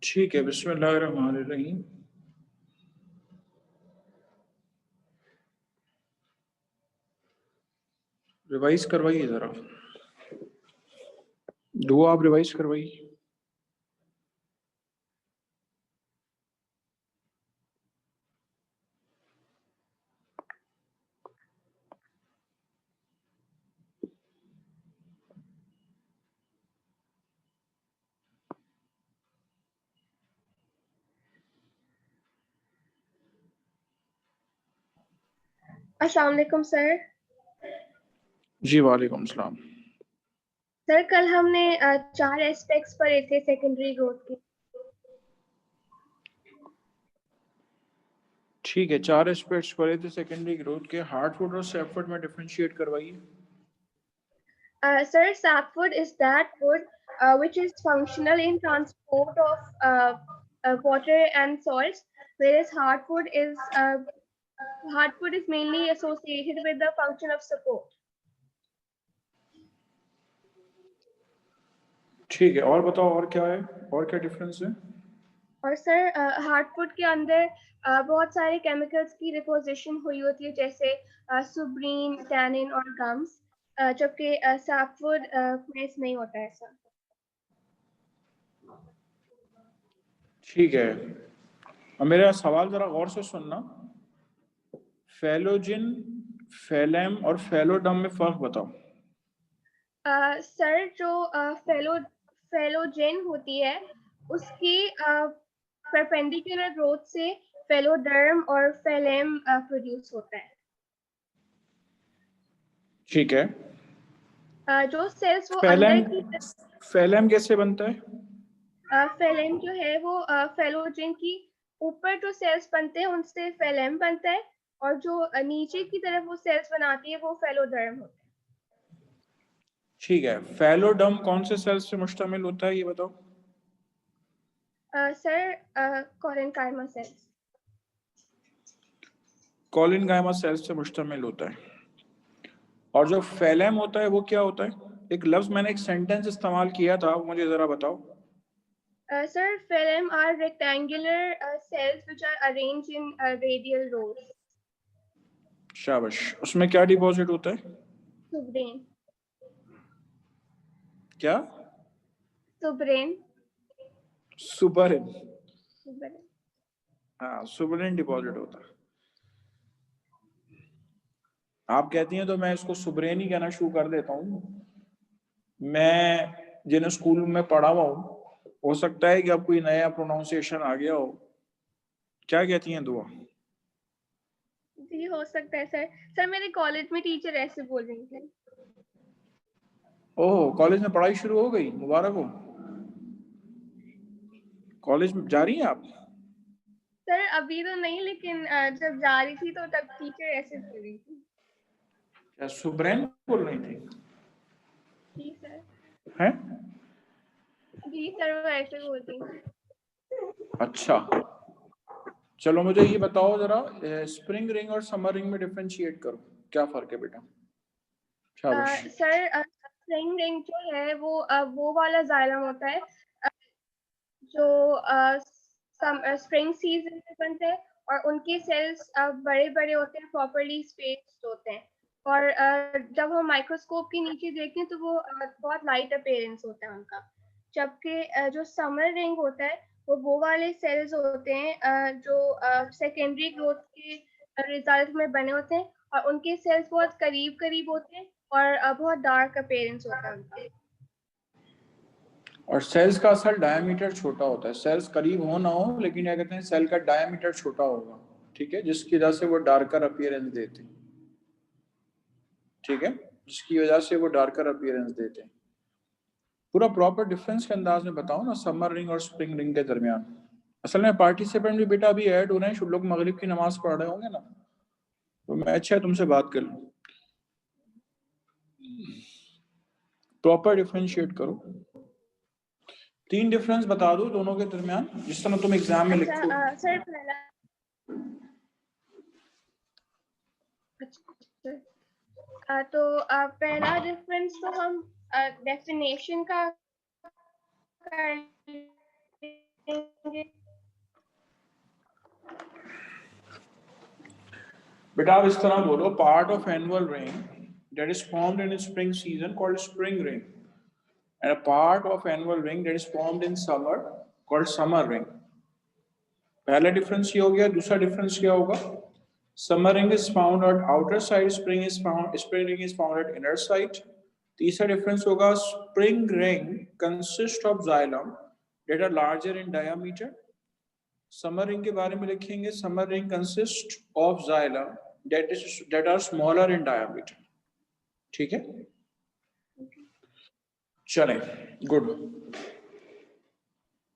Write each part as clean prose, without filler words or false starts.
ठीक है, बिस्मिल्लाहिर्रहमानिर्रहीम। रिवाइज करवाइए जरा, दुआ आप रिवाइज करवाइए। अस्सलाम वालेकुम सर। जी वालेकुम सलाम। सर कल हमने 4 एस्पेक्ट्स पढ़े थे सेकेंडरी ग्रोथ के। ठीक है, 4 एस्पेक्ट्स पढ़े थे सेकेंडरी ग्रोथ के। हार्टवुड और सैफवुड में डिफरेंशिएट करवाइए। Sir, sapwood is that wood which is functional in transport of water and salts, whereas hardwood is mainly associated with the function of support. ठीक है, और बताओ और क्या है, और क्या डिफरेंस है? और सर हार्डवुड के अंदर बहुत सारे केमिकल्स की डिपोजिशन हुई होती है, जैसे सुब्रीन, टैनिन और गम्स, जबकि सैपवुड में नहीं होता ऐसा। ठीक है, अब मेरा सवाल जरा गौर से सुनना। फेलोजिन, फेलम और फेलोडम में फर्क बताओ। सर जो फेलोजेन होती है उसकी परपेंडिकुलर ग्रोथ से फेलोडर्म और फेलेम प्रोड्यूस होता है। ठीक है, जो सेल्स वो फेलम, अंदर की फेलम कैसे बनता है? फेलेम जो है वो फेलोजेन की ऊपर जो सेल्स बनते हैं उनसे फेलेम बनता है, और जो नीचे की तरफ वो सेल्स बनाती है वो फेलोडर्म होता ठीक है, फेलोडम कौन से सेल्स से मुश्तमिल होता है ये बताओ। है। Sir collenchyma cells. Collenchyma cells से मुश्तमिल होता है। और जो फेलम होता है वो क्या होता है? एक लफ्ज मैंने एक सेंटेंस इस्तेमाल किया था, मुझे जरा बताओ। Sir, phylum are rectangular cells which are arranged in radial rows. शाबाश, उसमें क्या डिपॉजिट होता है? Subrain. क्या? Subrain. सुबरिन। Subrain. हाँ, सुबरिन डिपॉजिट होता है। आप कहती हैं तो मैं इसको सुबरेन ही कहना शुरू कर देता हूँ। मैं जिन स्कूल में पढ़ा हुआ हूँ, हो सकता है कि अब कोई नया प्रोनाउंसिएशन आ गया हो। क्या कहती हैं दुआ? जी हो सकता है सर। सर मेरे कॉलेज में टीचर ऐसे बोल रही थी। ओह, कॉलेज में पढ़ाई शुरू हो गई, मुबारक हो। कॉलेज में जा रही हैं आप? सर अभी तो नहीं, लेकिन जब जा रही थी तो तब टीचर ऐसे बोल रही थी। क्या सुबरेन बोल रही थी? जी सर। हैं? जी सर वो ऐसे बोलती थी। अच्छा, चलो मुझे ये बताओ जरा, स्प्रिंग रिंग और समर रिंग में डिफरेंशिएट करो, क्या फर्क है बेटा? शाबाश। सर स्प्रिंग रिंग जो है वो वाला जाइलम होता है जो स्प्रिंग सीजन में बनते हैं, और उनके सेल्स बड़े बड़े होते हैं, प्रॉपरली स्पेस्ड होते हैं, और जब हम माइक्रोस्कोप के नीचे देखते हैं तो वो बहुत लाइट अपीयरेंस होता है उनका। जबकि जो समर रिंग होता है वो वाले सेल्स होते हैं जो सेकेंडरी ग्रोथ के रिजल्ट में बने होते हैं, और उनके सेल्स बहुत करीब करीब होते हैं, और बहुत डार्क अपीयरेंस होता है उनका। और सेल्स का असल डायमीटर छोटा होता है। सेल्स करीब हो ना हो, लेकिन क्या कहते हैं, सेल का डायमीटर छोटा होगा, ठीक है, जिसकी वजह से वो डार्कर अपीयरेंस देते हैं। ठीक है, जिसकी वजह से वो डार्कर अपीयरेंस देते हैं। पूरा प्रॉपर डिफरेंस के अंदाज में बताओ ना, समर रिंग और स्प्रिंग रिंग के दरमियान। असल में पार्टिसिपेंट भी बेटा अभी ऐड हो रहे हैं, शुभ लोग मगरिब की नमाज पढ़ रहे होंगे ना, तो मैं अच्छा है तुमसे बात कर लूं। प्रॉपर डिफरेंशिएट करो। 3 डिफरेंस बता दो दोनों के दरमियान, जिस तरह तुम एग्जाम में अच्छा लिखो। सर पहला, अच्छा तो पहला डिफरेंस तो हम डेफिनेशन का कर बेटा आप इस तरह बोलो, part of annual rain that is formed in spring season called spring rain, and a part of annual rain that is formed in summer called summer rain. पहला डिफरेंस ये हो गया, दूसरा डिफरेंस क्या होगा? Summer rain is found at outer side, spring rain is found at inner side. तीसरा difference होगा, spring rain consists of xylem that are larger in diameter. Summer rain के बारे में लिखेंगे, summer rain consists of xylem that are smaller in diameter. ठीक है, चलें, good.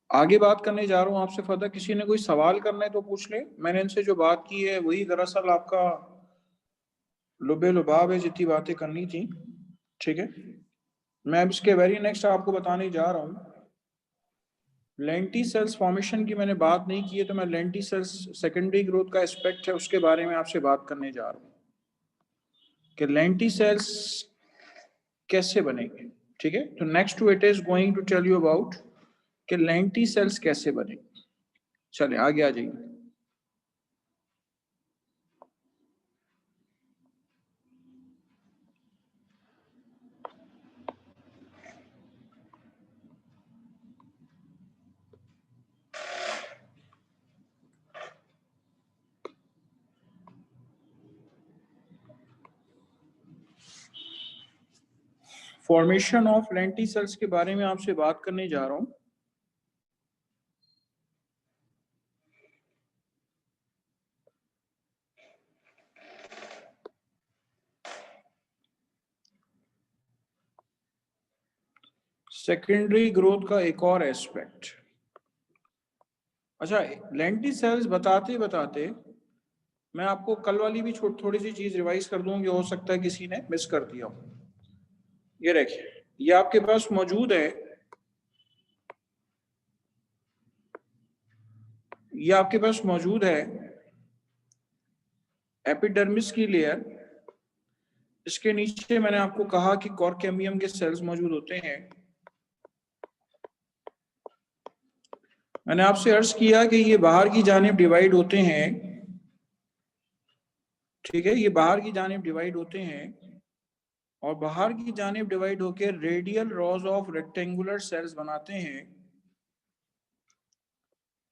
आगे बात करने जा रहा हूं आपसे फर्दर। किसी ने कोई सवाल करना है तो पूछ ले। मैंने इनसे जो बात की है वही दरअसल आपका लुबे लुबाब है, जितनी बातें करनी थी। ठीक है, मैं अब इसके वेरी नेक्स्ट आपको बताने जा रहा हूं। लेंटी सेल्स फॉर्मेशन की मैंने बात नहीं की है, तो मैं लेंटी सेल्स सेकेंडरी ग्रोथ का एस्पेक्ट है उसके बारे में आपसे बात करने जा रहा हूं कि लेंटी सेल्स कैसे बनेंगे। ठीक है, तो next to it is going to tell you about कि लेंटी सेल्स कैसे बनेंगे। चले आगे आ जाइए। फॉर्मेशन ऑफ लेंटी सेल्स के बारे में आपसे बात करने जा रहा हूं। सेकेंडरी ग्रोथ का एक और एस्पेक्ट। अच्छा, लेंटी सेल्स बताते बताते मैं आपको कल वाली भी थोड़ी सी चीज रिवाइज कर दूंगी, हो सकता है किसी ने मिस कर दिया हो। ये देखिए, ये आपके पास मौजूद है, ये आपके पास मौजूद है एपिडर्मिस की लेयर। इसके नीचे मैंने आपको कहा कि कॉर्केमियम के सेल्स मौजूद होते हैं। मैंने आपसे अर्ज किया कि ये बाहर की जानिब डिवाइड होते हैं। ठीक है, ये बाहर की जानिब डिवाइड होते हैं और बाहर की जानिब डिवाइड होकर radial rows of rectangular cells बनाते हैं।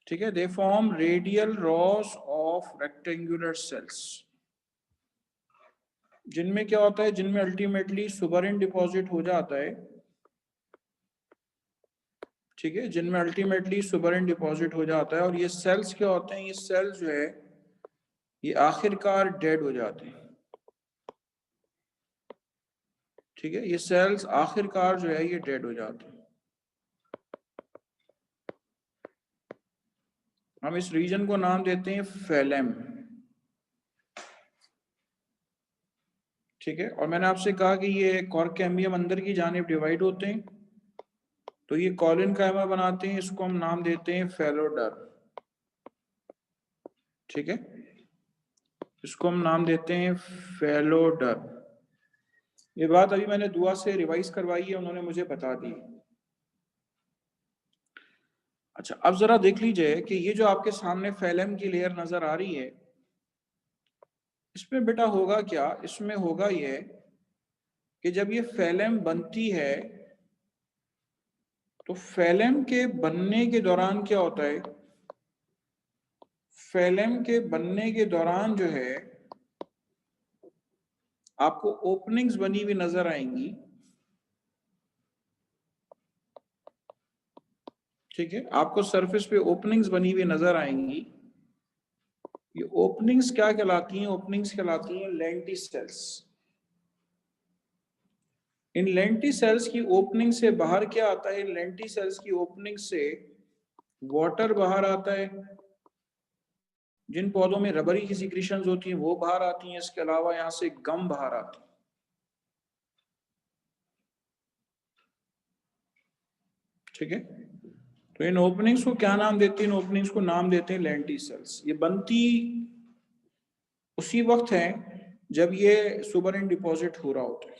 ठीक है, they form radial rows of rectangular cells, जिनमें क्या होता है, जिनमें अल्टीमेटली सुबरिन डिपॉजिट हो जाता है। ठीक है, जिनमें अल्टीमेटली सुबरिन डिपॉजिट हो जाता है। और ये सेल्स क्या होते हैं, ये सेल्स जो है ये आखिरकार डेड हो जाते हैं। ठीक है, ये सेल्स आखिरकार जो है ये डेड हो जाते हैं। हम इस रीजन को नाम देते हैं फेलेम। ठीक है, और मैंने आपसे कहा कि ये कॉर्केमियम अंदर की जानिब डिवाइड होते हैं, तो ये कॉलिन कायमा बनाते हैं, इसको हम नाम देते हैं फेलोडर। ठीक है, इसको हम नाम देते हैं फेलोडर। ये बात अभी मैंने दुआ से रिवाइज करवाई है, उन्होंने मुझे बता दी। अच्छा, अब जरा देख लीजिए कि ये जो आपके सामने फेलेम की लेयर नजर आ रही है, इसमें बेटा होगा क्या? इसमें होगा ये कि जब ये फेलेम बनती है तो फेलेम के बनने के दौरान क्या होता है, फेलेम के बनने के दौरान जो है आपको ओपनिंग्स बनी हुई नजर आएंगी। ठीक है, आपको सरफेस पे ओपनिंग्स बनी हुई नजर आएंगी। ये ओपनिंग्स क्या कहलाती हैं? ओपनिंग्स कहलाती हैं लेंटी सेल्स। इन लेंटी सेल्स की ओपनिंग से बाहर क्या आता है? लेंटी सेल्स की ओपनिंग से वाटर बाहर आता है। जिन पौधों में रबरी की सिक्रीशंस होती हैं वो बाहर आती हैं। इसके अलावा यहां से गम बाहर आती है। ठीक है, तो इन ओपनिंग्स को क्या नाम देते हैं? इन ओपनिंग्स को नाम देते हैं लेंटी सेल्स। ये बनती उसी वक्त है जब ये सुबरिन डिपॉजिट हो रहा होता है।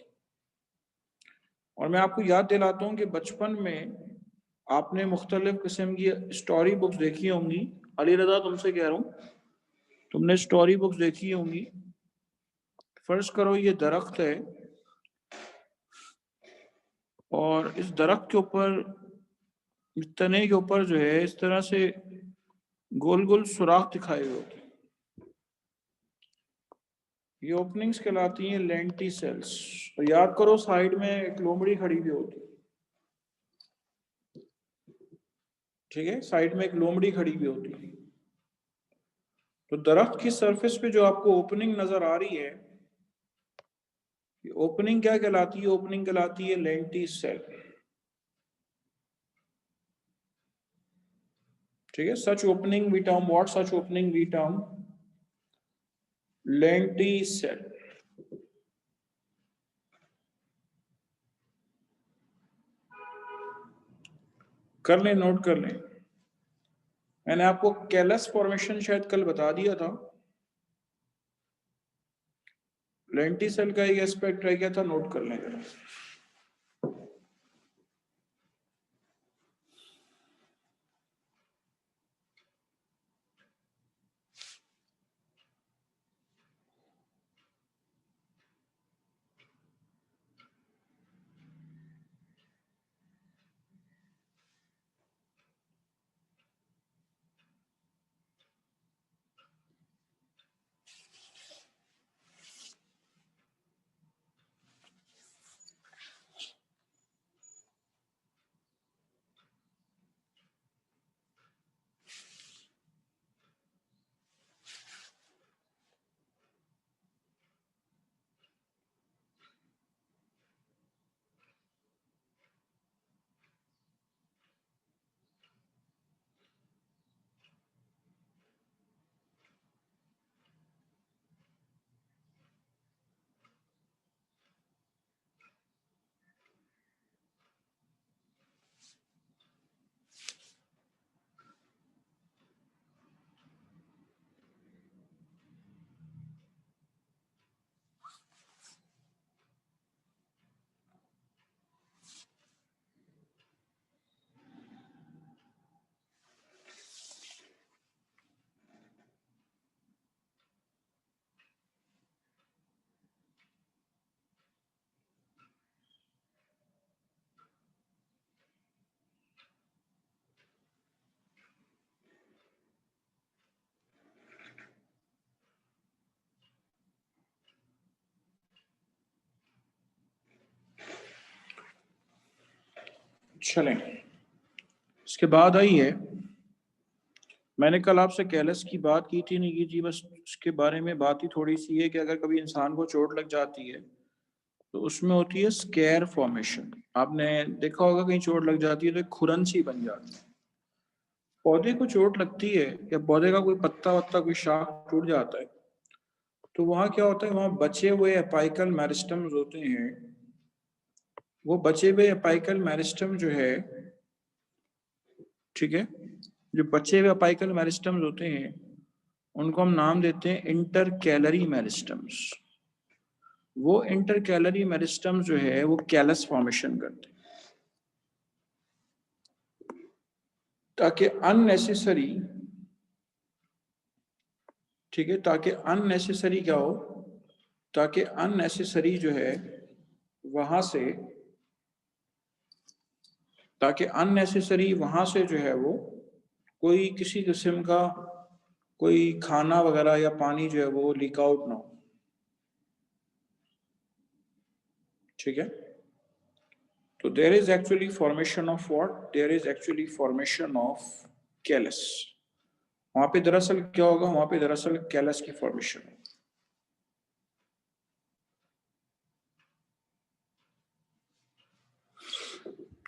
और मैं आपको याद दिलाता हूं कि बचपन में आपने मुख्तलिफ किस्म की स्टोरी बुक्स देखी होंगी। अली रजा तुमसे कह रहा हूँ, तुमने स्टोरी बुक्स देखी होंगी। फर्ज करो ये दरख्त है और इस दरख्त के ऊपर, इस तने के ऊपर जो है इस तरह से गोल गोल सुराख दिखाए हुए होते हैं। ये ओपनिंग्स कहलाती हैं लेंटिसेल्स। और याद करो साइड में एक लोमड़ी खड़ी हुई होती है, ठीक है, साइड में एक लोमड़ी खड़ी हुई होती है। तो दरख्त की सरफेस पे जो आपको ओपनिंग नजर आ रही है, ये ओपनिंग क्या कहलाती है? ओपनिंग कहलाती है लेंटिसेल। ठीक है, such opening we term what? Such opening we term lenticel. कर लें, नोट कर लें। मैंने आपको कैलस फॉर्मेशन शायद कल बता दिया था। लेंटिसेल का एक एस्पेक्ट रह गया था, नोट कर लें जरा। चलें, इसके बाद आई है, मैंने कल आपसे कैलस की बात की थी, नहीं की थी, बस उसके बारे में बात ही थोड़ी सी है कि अगर कभी इंसान को चोट लग जाती है तो उसमें होती है स्केर फॉर्मेशन। आपने देखा होगा कहीं चोट लग जाती है तो एक खुरन सी बन जाती है। पौधे को चोट लगती है या पौधे का कोई पत्ता वत्ता कोई शाख टूट जाता है तो वहां क्या होता है, वहां बचे हुए एपाइकल मेरिस्टम्स होते हैं। वो बचे हुए एपाइकल मेरिस्टम जो है, ठीक है, जो बचे हुए एपाइकल मेरिस्टम्स होते हैं उनको हम नाम देते हैं इंटर कैलरी मेरिस्टम्स। वो इंटर कैलरी मेरिस्टम्स जो है वो कैलस फॉर्मेशन करते हैं, ताकि अननेसेसरी, ठीक है, ताकि अननेसेसरी क्या हो, ताकि अननेसेसरी जो है वहां से, ताकि अननेसेसरी वहां से जो है वो कोई किसी किस्म का कोई खाना वगैरह या पानी जो है वो लीक आउट ना हो। ठीक है, तो there is actually formation of what? There is actually formation of callus. वहां पे दरअसल क्या होगा, वहां पे दरअसल कैलस की फॉर्मेशन होगी।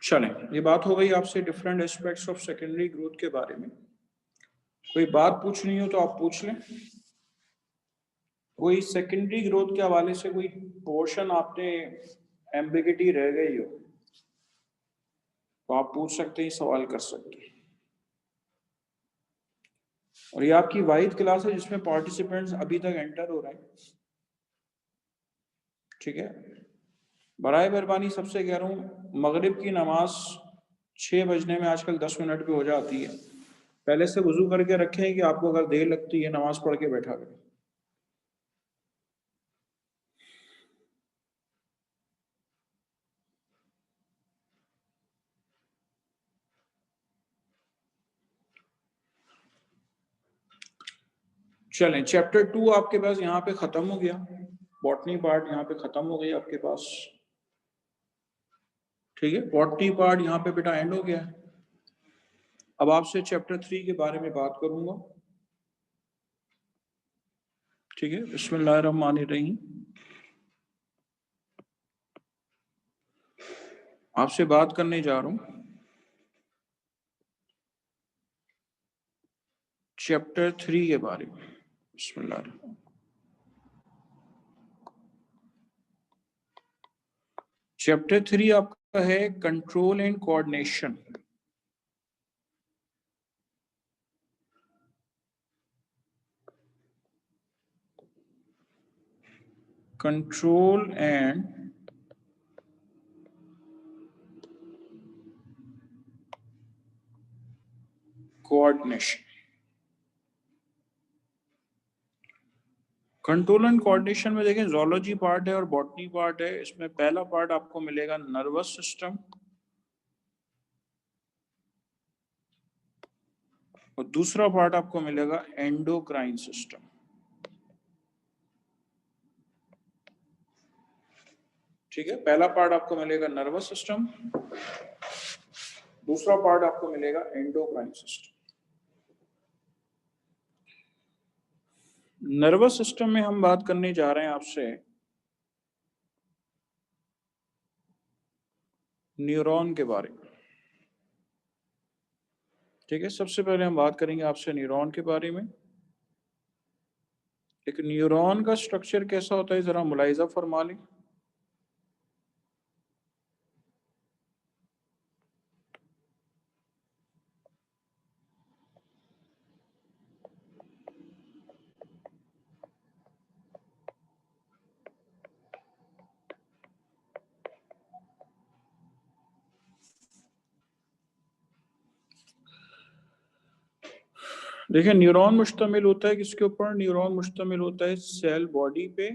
चलें, ये बात हो गई आपसे different aspects of secondary growth के बारे में। कोई बात पूछनी हो तो आप पूछ लें। कोई सेकेंडरी ग्रोथ के हवाले से कोई पोर्शन आपने एम्बिगिटी रह गई हो तो आप पूछ सकते हैं, सवाल कर सकते हैं। और ये आपकी वाहिद क्लास है जिसमें पार्टिसिपेंट्स अभी तक एंटर हो रहे हैं। ठीक है, बराए मेहरबानी सबसे कह रहा हूँ, मगरिब की नमाज 6 बजने में आजकल 10 मिनट पे हो जाती है। पहले से वजू करके रखें कि आपको अगर देर लगती है नमाज पढ़ के बैठा करें। चलें, चैप्टर 2 आपके पास यहाँ पे खत्म हो गया। बॉटनी पार्ट यहाँ पे खत्म हो गई आपके पास। ठीक है, बॉटनी पार्ट यहाँ पे बेटा एंड हो गया। अब आपसे चैप्टर 3 के बारे में बात करूंगा। ठीक है, बिस्मिल्लाहिर्रहमानिर्रहीम। आपसे बात करने जा रहा हूं चैप्टर 3 के बारे में। बिस्मिल्लाह। चैप्टर 3 आपका है control and coordination. Control and coordination. Control and coordination में देखें, ज़ूलॉजी पार्ट है और बॉटनी पार्ट है। इसमें पहला पार्ट आपको मिलेगा नर्वस सिस्टम और दूसरा पार्ट आपको मिलेगा एंडोक्राइन सिस्टम। ठीक है, पहला पार्ट आपको मिलेगा नर्वस सिस्टम, दूसरा पार्ट आपको मिलेगा एंडोक्राइन सिस्टम। नर्वस सिस्टम में हम बात करने जा रहे हैं आपसे न्यूरॉन के बारे में। ठीक है, सबसे पहले हम बात करेंगे आपसे न्यूरॉन के बारे में। एक न्यूरॉन का स्ट्रक्चर कैसा होता है जरा मुलाहिजा फरमा लें। देखिए, न्यूरॉन मुश्तमिल होता है किसके ऊपर? न्यूरॉन मुश्तमिल होता है सेल बॉडी पे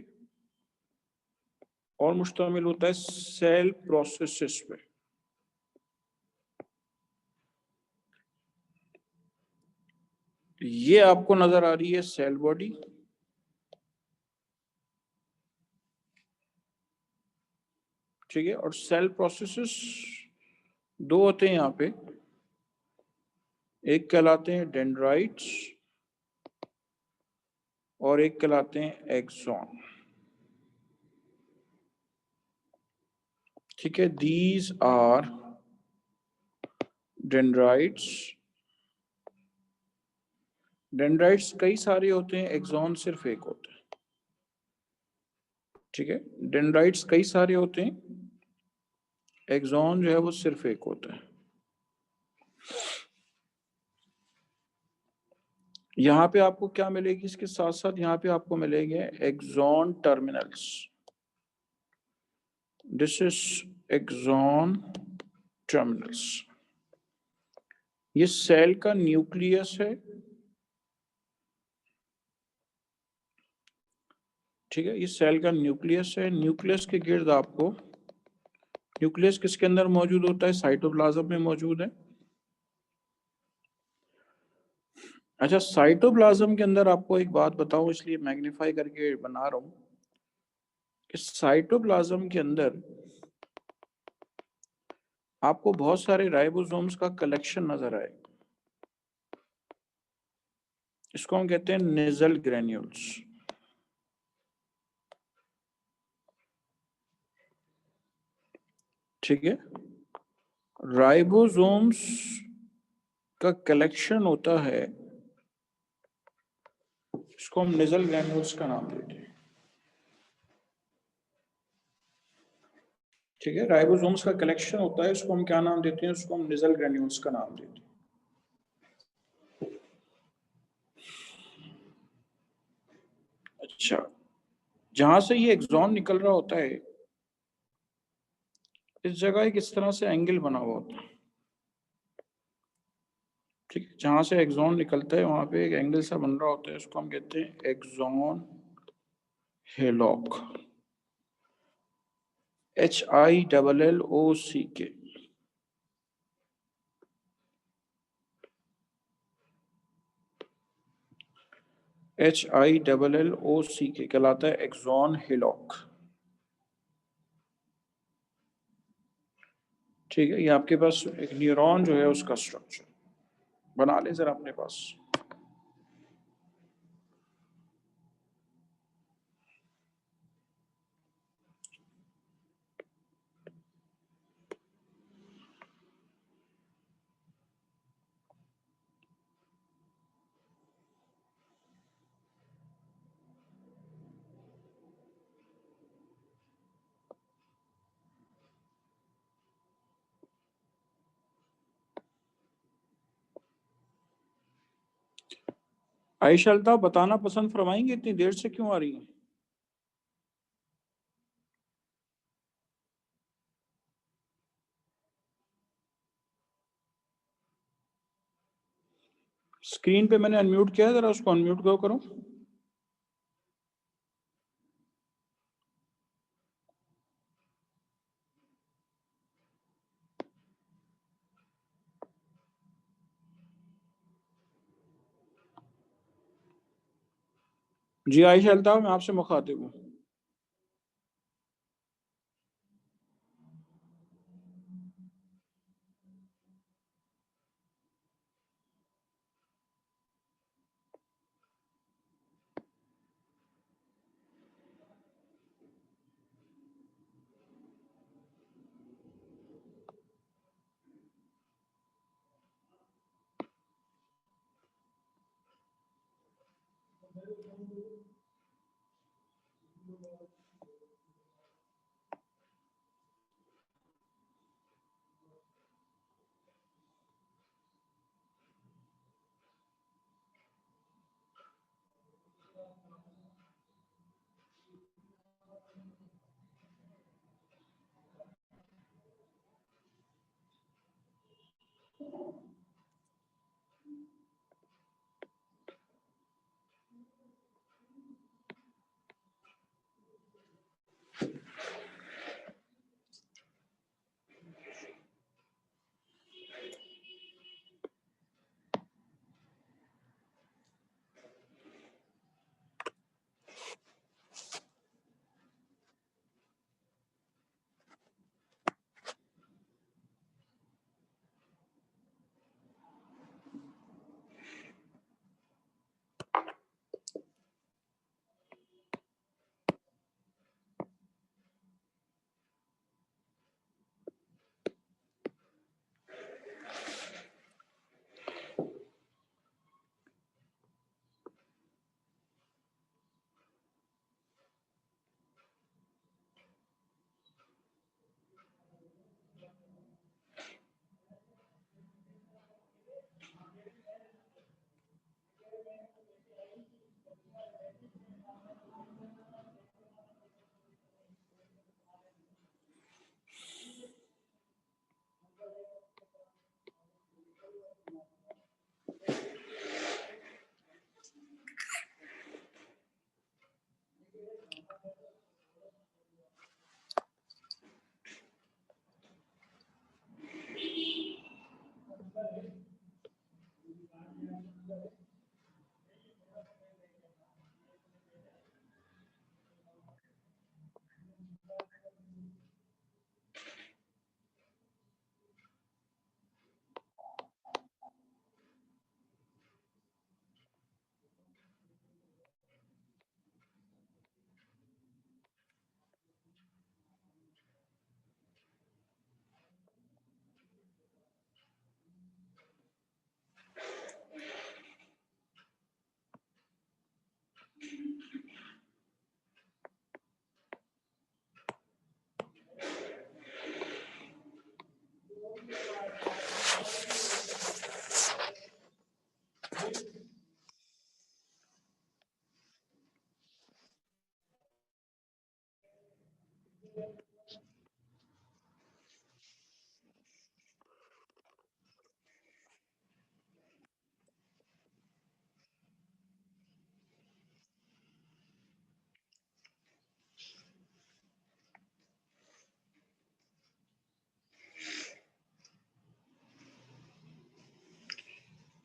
और मुश्तमिल होता है सेल प्रोसेसेस पे। ये आपको नजर आ रही है सेल बॉडी, ठीक है, और सेल प्रोसेसेस दो होते हैं यहाँ पे। एक कहलाते हैं डेंड्राइट्स और एक कहलाते हैं एक्सॉन। ठीक है, दीज आर डेंड्राइट्स। डेंड्राइट्स कई सारे होते हैं, एक्सॉन सिर्फ एक होता है। ठीक है, डेंड्राइट्स कई सारे होते हैं, एक्सॉन जो है वो सिर्फ एक होता है। यहाँ पे आपको क्या मिलेगी? इसके साथ साथ यहाँ पे आपको मिलेंगे axon terminals. This is axon terminals. ये सेल का न्यूक्लियस है। ठीक है, ये सेल का न्यूक्लियस है। न्यूक्लियस के गिर्द आपको, न्यूक्लियस किसके अंदर मौजूद होता है? साइटोप्लाज्म में मौजूद है। अच्छा, साइटोप्लाज्म के अंदर आपको एक बात बताऊं, इसलिए मैग्नीफाई करके बना रहा हूं कि साइटोप्लाज्म के अंदर आपको बहुत सारे राइबोसोम्स का कलेक्शन नजर आए। इसको हम कहते हैं नेजल ग्रेन्यूल्स। ठीक है, राइबोसोम्स का कलेक्शन होता है, इसको हम नेजल ग्रेन्यूल्स का नाम देते हैं। ठीक है, राइबोसोम्स का कलेक्शन होता है, इसको हम क्या नाम देते हैं? उसको हम नेजल ग्रेन्यूल्स का नाम देते हैं। अच्छा, जहां से ये एक्सॉन निकल रहा होता है, इस जगह एक इस तरह से एंगल बना हुआ होता है। ठीक है, जहां से एक्सॉन निकलता है वहां पे एक एंगल सा बन रहा होता है, उसको हम कहते हैं एक्सॉन हेलॉक, HILLOCK। HILLOCK कहलाता है एक्सॉन हेलॉक। ठीक है, ये आपके पास एक न्यूरॉन जो है उसका स्ट्रक्चर बना ले जरा अपने पास। आयशा अल्ताफ बताना पसंद फरमाएंगे इतनी देर से क्यों आ रही है? स्क्रीन पे मैंने अनम्यूट किया है, जरा उसको अनम्यूट करो। जी आयशा अल्ताफ, मैं आपसे मुखातिब हूँ।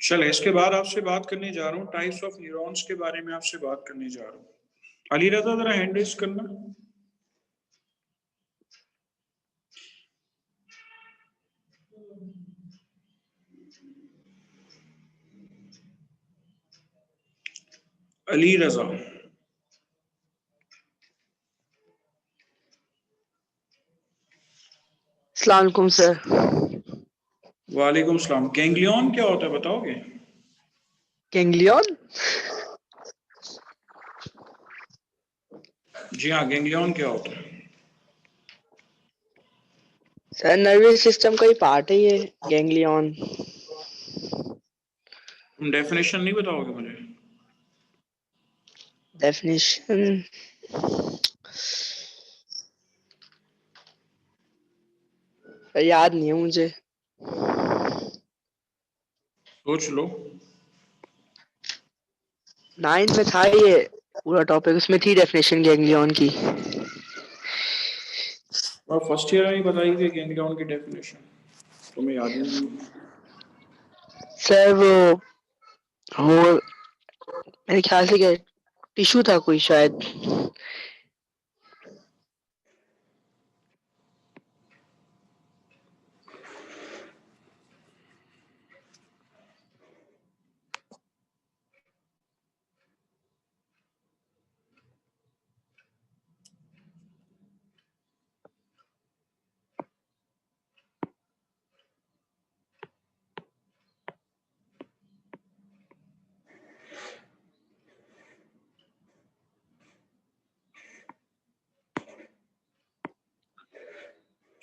चले, इसके बाद आपसे बात करने जा रहा हूँ टाइप्स ऑफ न्यूरॉन्स के बारे में आपसे बात करने जा रहा हूँ। अली रजा जरा हैंड रेज करना। अली रजा। अस्सलाम वालेकुम सर। वालेकुम सलाम। गैंग्लियन क्या होता है बताओगे? गैंग्लियन? जी हाँ, गैंग्लियन क्या होता है? सर नर्वस सिस्टम का ही पार्ट है ये गैंग्लियन। तुम डेफिनेशन नहीं बताओगे मुझे? डेफिनेशन याद नहीं है मुझे। सोच लो। 9 में था ये पूरा टॉपिक, उसमें थी डेफिनेशन गैंग्लियन की। और फर्स्ट ईयर में ही बताई थी गैंग्लियन की डेफिनेशन, तुम्हें याद ही नहीं? सर वो मेरे ख्याल से क्या टिश्यू था कोई शायद।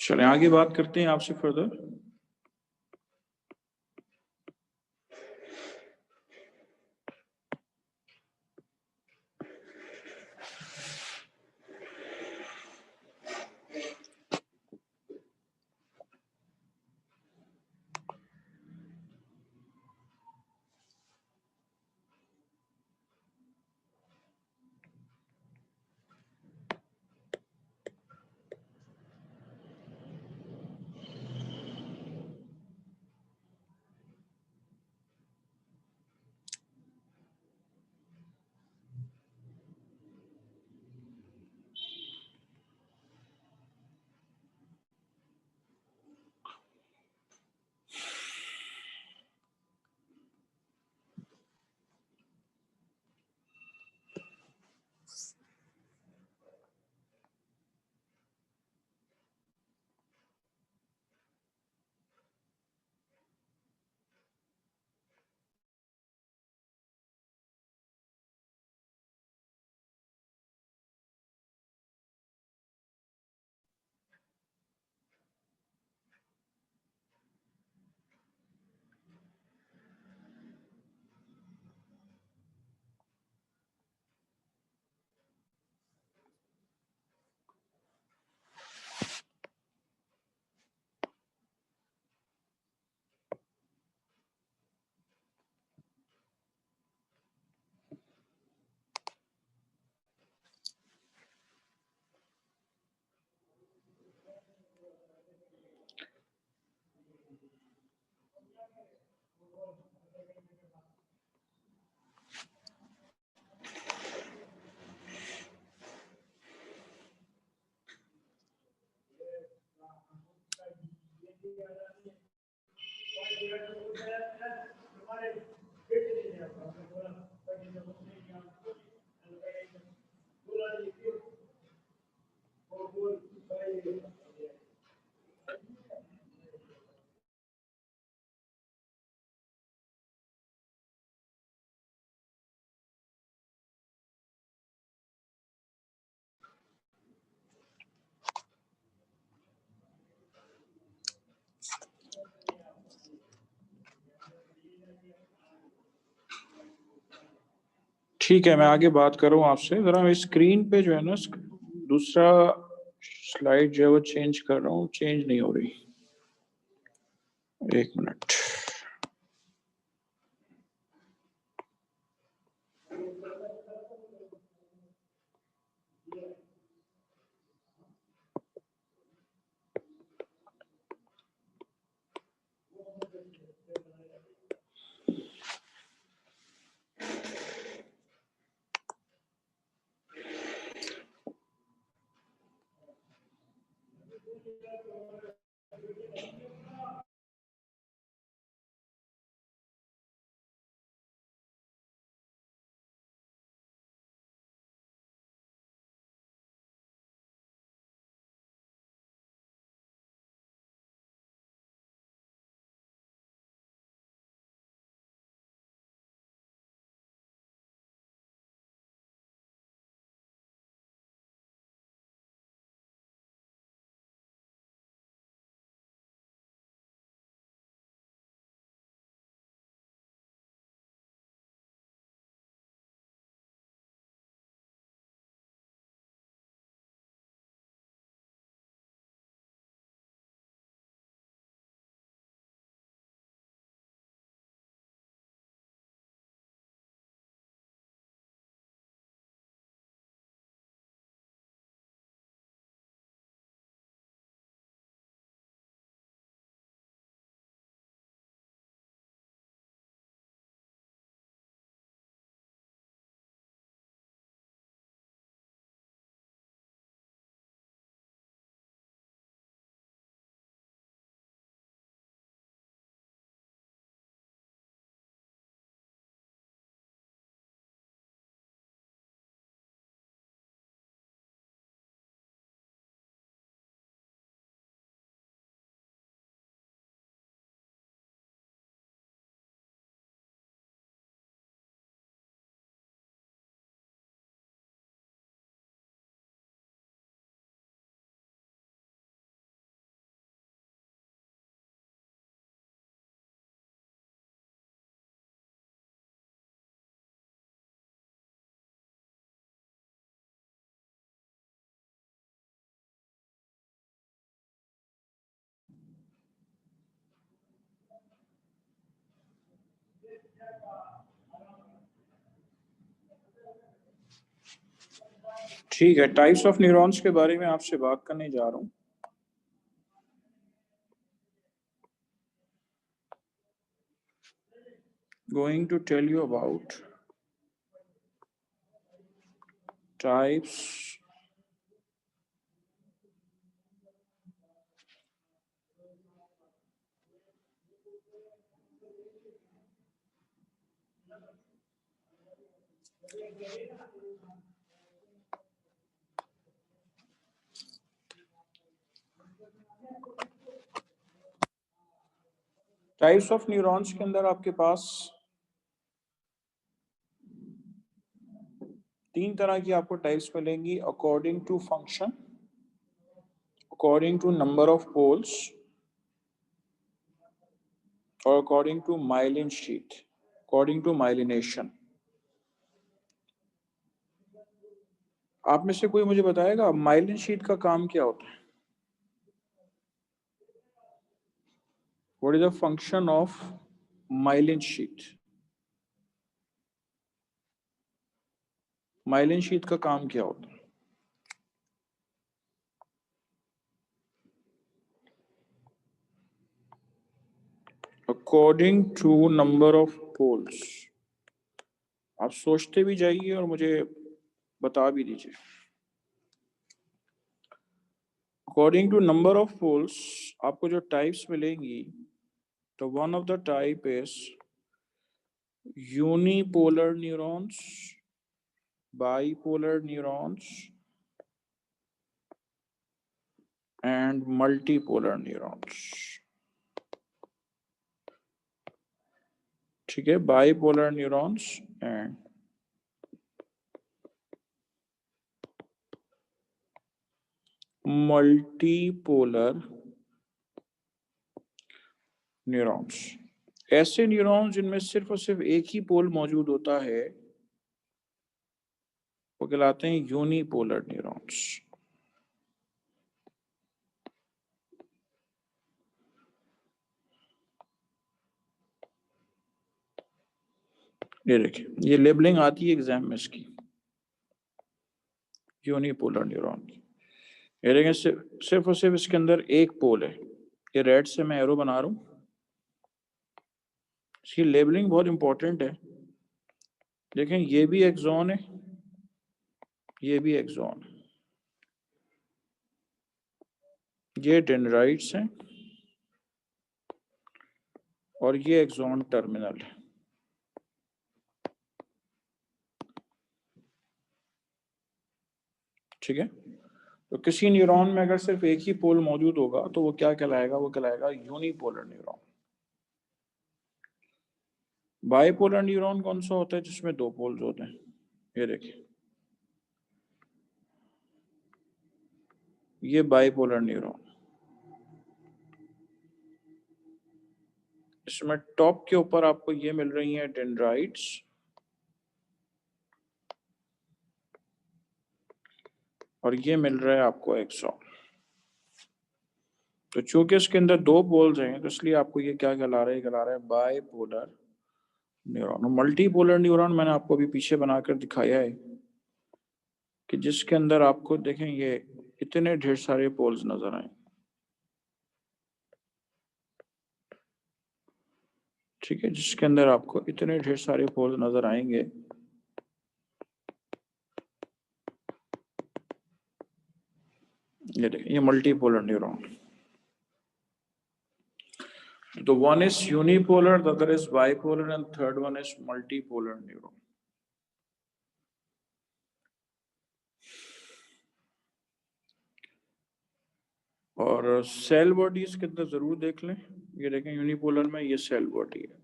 चले आगे बात करते हैं आपसे फर्दर। ठीक है, मैं आगे बात कर रहा हूँ आपसे। जरा स्क्रीन पे जो है ना दूसरा स्लाइड जो है वो चेंज कर रहा हूँ, चेंज नहीं हो रही। एक मिनट। ठीक है, टाइप्स ऑफ न्यूरॉन्स के बारे में आपसे बात करने जा रहा हूँ। Going to tell you about types types of neurons के अंदर आपके पास 3 तरह की आपको टाइप्स मिलेंगी, according to function, according to number of poles और according to myelin sheath, according to myelination. आप में से कोई मुझे बताएगा माइलिन शीट का काम क्या होता है? What is the function of myelin sheet? Myelin sheet का काम क्या होता है? According to number of poles. आप सोचते भी जाइए और मुझे बता भी दीजिए। According to number of poles आपको जो टाइप्स मिलेंगी, तो one of the type is unipolar neurons, bipolar neurons and multipolar neurons। ठीक है, bipolar neurons and multipolar neurons. ऐसे न्यूरॉन्स जिनमें सिर्फ और सिर्फ एक ही पोल मौजूद होता है वो कहलाते हैं यूनिपोलर न्यूरॉन्स। ये देखिए, ये लेबलिंग आती है एग्जाम में इसकी, यूनिपोलर न्यूरॉन। ये देखिए, सिर्फ और सिर्फ इसके अंदर एक पोल है। ये रेड से मैं एरो बना रहा हूँ। इसकी लेबलिंग बहुत इंपॉर्टेंट है। देखें, ये भी एक्सॉन है, ये भी एक्सॉन है, ये डेंड्राइट्स हैं और ये एक्सॉन टर्मिनल है। ठीक है, तो किसी न्यूरॉन में अगर सिर्फ एक ही पोल मौजूद होगा तो वो क्या कहलाएगा? वो कहलाएगा यूनिपोलर न्यूरॉन। बाइपोलर न्यूरॉन कौन सा होता है? जिसमें दो पोल्स होते हैं। ये देखिए, ये बाइपोलर न्यूरॉन, इसमें टॉप के ऊपर आपको ये मिल रही हैं डेंड्राइट्स और ये मिल रहा है आपको एक्सॉन। तो चूंकि इसके अंदर दो पोल्स हैं तो इसलिए आपको ये क्या कहला रहा है? कहला रहा है बाइपोलर न्यूरॉन। मल्टीपोलर न्यूरॉन मैंने आपको अभी पीछे बनाकर दिखाया है कि जिसके अंदर आपको देखें ये इतने ढेर सारे पोल्स नजर आए। ठीक है, जिसके अंदर आपको इतने ढेर सारे पोल्स नजर आएंगे। ये देखें, ये मल्टीपोलर न्यूरॉन। तो one is unipolar, the other is bipolar, and third one is multipolar neuron. और सेल बॉडीज के अंदर जरूर देख लें। ये देखें, यूनिपोलर में ये सेल बॉडी है,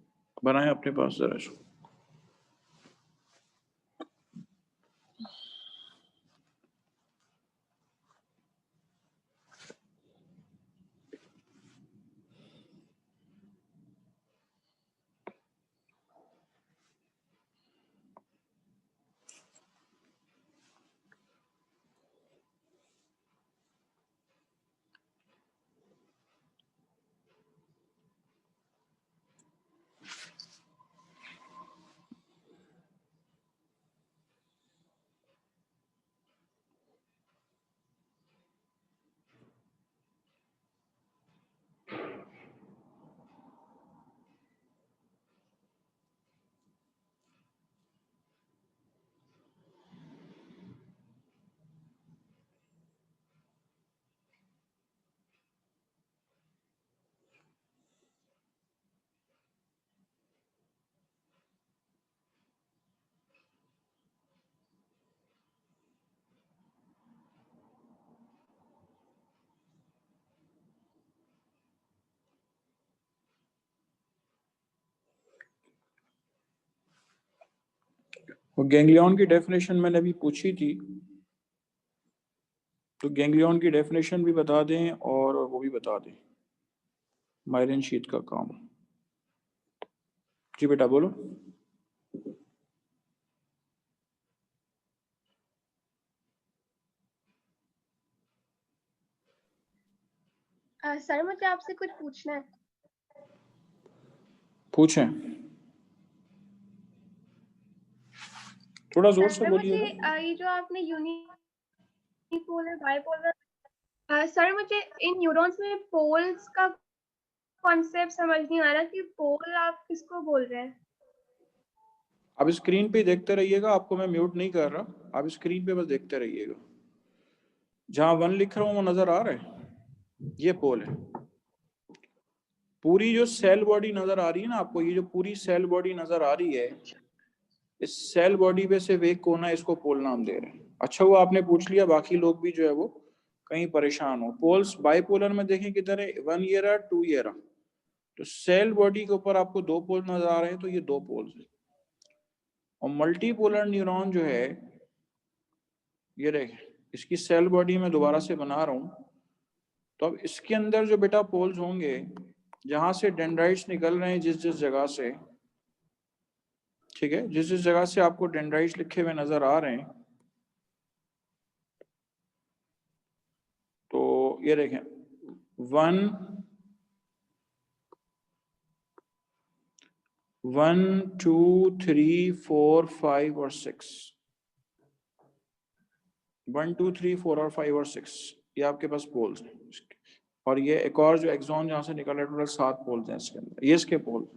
बनाए अपने पास जरा इसको। वो गैंग्लियन की डेफिनेशन मैंने अभी पूछी थी, तो गैंग्लियन की डेफिनेशन भी बता दें और वो भी बता दें माइलिन शीट का काम। जी बेटा बोलो। सर मुझे आपसे कुछ पूछना है। पूछें, थोड़ा जोर से सर मुझे बोलिएगा। ये जो आपने यूनिपोलर बाइपोलर, सर मुझे इन न्यूरॉन्स में पोल्स का कॉन्सेप्ट समझ नहीं आ रहा कि पोल आप किसको बोल रहे हैं। आप स्क्रीन पे देखते रहिएगा, आपको मैं म्यूट नहीं कर रहा, आप स्क्रीन पे बस देखते रहिएगा। जहां 1 लिख रहा हूं वो नजर आ रहा है, ये पोल है। पूरी जो सेल बॉडी नजर आ रही है ना आपको, ये जो पूरी सेल बॉडी नजर आ रही है, इस सेल बॉडी पे सिर्फ एक कोना है, इसको पोल नाम दे रहे हैं। अच्छा वो आपने पूछ लिया, बाकी लोग भी जो है वो कहीं परेशान हो। पोल्स बाइपोलर में देखें किधर है, 1 ईयर 2 ईयर। तो सेल बॉडी के ऊपर आपको दो पोल नजर आ रहे हैं, तो ये दो पोल्स है। और मल्टीपोलर न्यूरॉन जो है, ये देखें, इसकी सेल बॉडी में दोबारा से बना रहा हूं। तो अब इसके अंदर जो बेटा पोल्स होंगे, जहां से डेंड्राइट्स निकल रहे हैं, जिस जिस जगह से, ठीक है, जिस जिस जगह से आपको डेंड्राइट्स लिखे हुए नजर आ रहे हैं, तो ये देखें 1 2 3 4 5 और 6, 1 2 3 4 और 5 और 6, ये आपके पास पोल्स हैं। और ये एक और जो एक्सॉन जहां से निकल रहा है, टोटल 7 पोल्स हैं इसके अंदर, ये इसके पोल।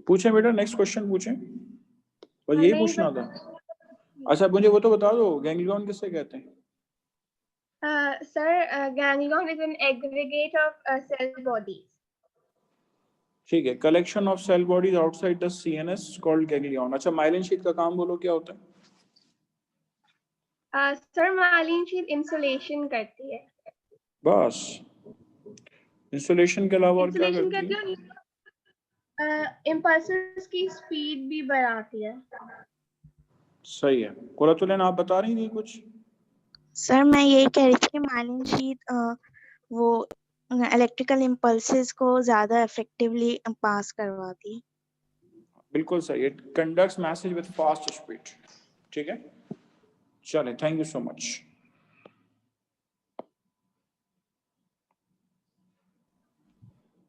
पूछें बेटा, नेक्स्ट क्वेश्चन पूछें, और यही नहीं पूछना था। अच्छा मुझे वो तो बता दो, गैंग्लियन किससे कहते हैं? Sir, ganglion is an aggregate of cell bodies. ठीक है, collection of cell bodies outside the CNS called ganglion. अच्छा, माइलिन शीट का काम बोलो क्या होता है? सर माइलिन शीट इंसुलेशन करती है। बस इंसुलेशन के अलावा और क्या इंसुलेशन करती करती है? है, इम्पल्सेस की स्पीड भी बढ़ाती है। सही है। कुरातुलन, आप बता रही थी कुछ? सर मैं यही कह रही थी कि माइलिन शीट वो इलेक्ट्रिकल इम्पल्सेस को ज्यादा इफेक्टिवली पास करवाती है। बिल्कुल सही, it conducts message with fast speed. ठीक है, चलें, थैंक यू सो मच।